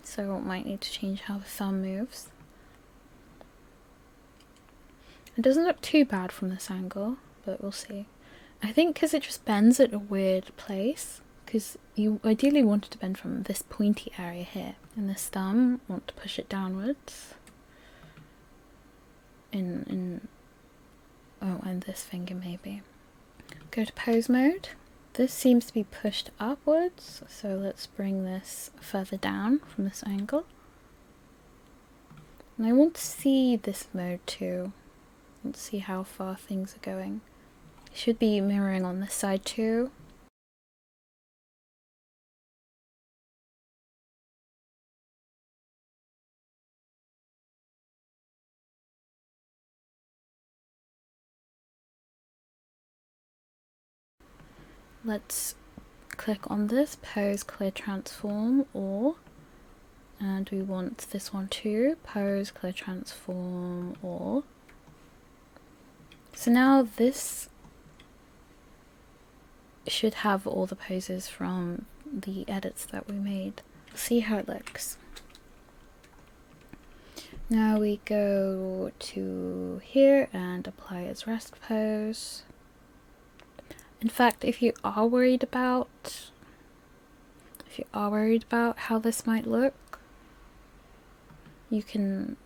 So we might need to change how the thumb moves. It doesn't look too bad from this angle, but we'll see. I think because it just bends at a weird place, because you ideally want it to bend from this pointy area here. And this thumb, want to push it downwards. Oh, and this finger maybe. Go to pose mode. This seems to be pushed upwards, so let's bring this further down from this angle. And I want to see this mode too. Let's see how far things are going. It should be mirroring on this side too. Let's click on this, pose, clear, transform, or, and we want this one too, pose, clear, transform, or. So now this should have all the poses from the edits that we made. See how it looks. Now we go to here and apply as rest pose. In fact, if you are worried about how this might look, you can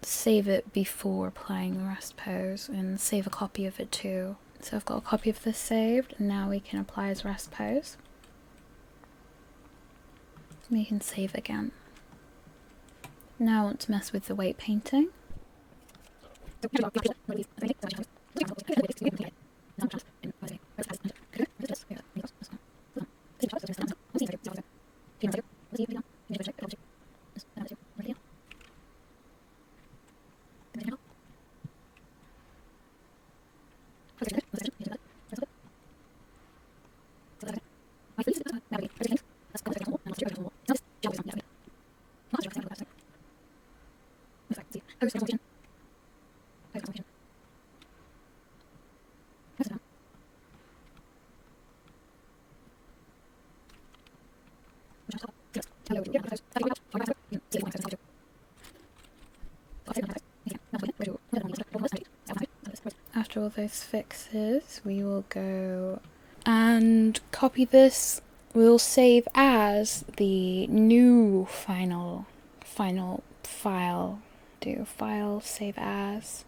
save it before applying the rest pose and save a copy of it too. So I've got a copy of this saved, and now we can apply as rest pose. We can save again. Now I want to mess with the weight painting. After all those fixes, we will go and copy this. We'll save as the new final file. Do file, save as.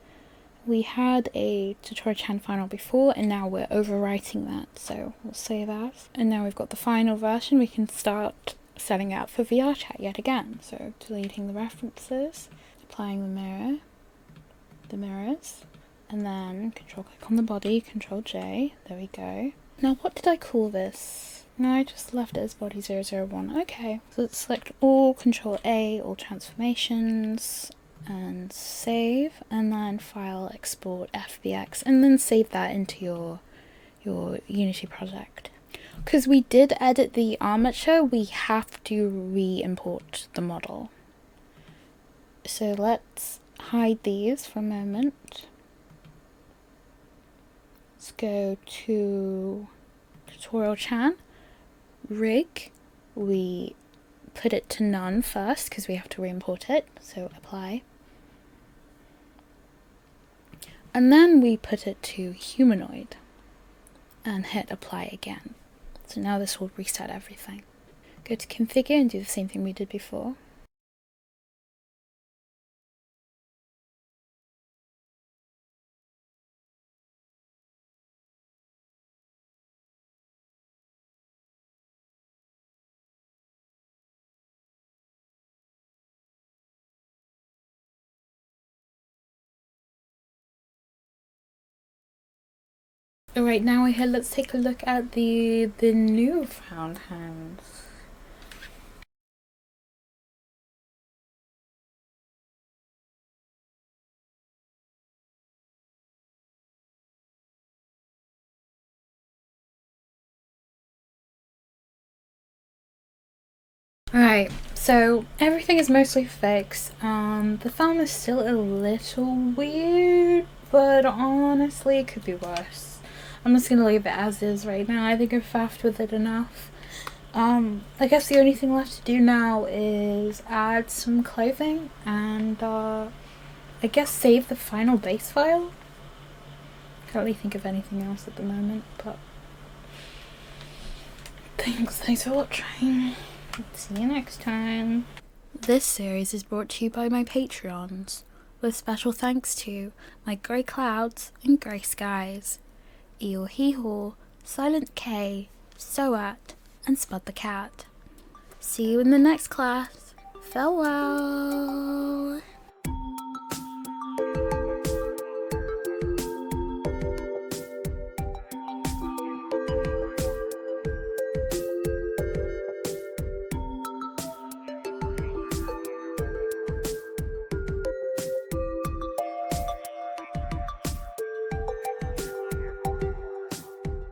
We had a tutorial final before, and now we're overwriting that, so we'll save as. And now we've got the final version. We can start setting out for VRChat yet again. So deleting the references, applying the mirrors, and then control click on the body, control J, there we go. Now what did I call this? No, I just left it as body 001. Okay, so let's select all, control A, all transformations, and save, and then file, export, FBX, and then save that into your Unity project. Because we did edit the armature, we have to re-import the model. So let's hide these for a moment. Let's go to tutorial chan, rig, we put it to none first because we have to re-import it, so apply. And then we put it to humanoid and hit apply again. So now this will reset everything. Go to configure and do the same thing we did before. Alright, now we're here, let's take a look at the new found hands. Alright, so everything is mostly fixed. The thumb is still a little weird, but honestly it could be worse. I'm just gonna leave it as is right now. I think I've faffed with it enough. I guess the only thing left to do now is add some clothing and I guess save the final base file. Can't really think of anything else at the moment, but thanks for watching. See you next time. This series is brought to you by my Patreons, with special thanks to my Grey Clouds and Grey Skies, Eel Hee Haw, Silent K, Soat, and Spud the Cat. See you in the next class. Farewell.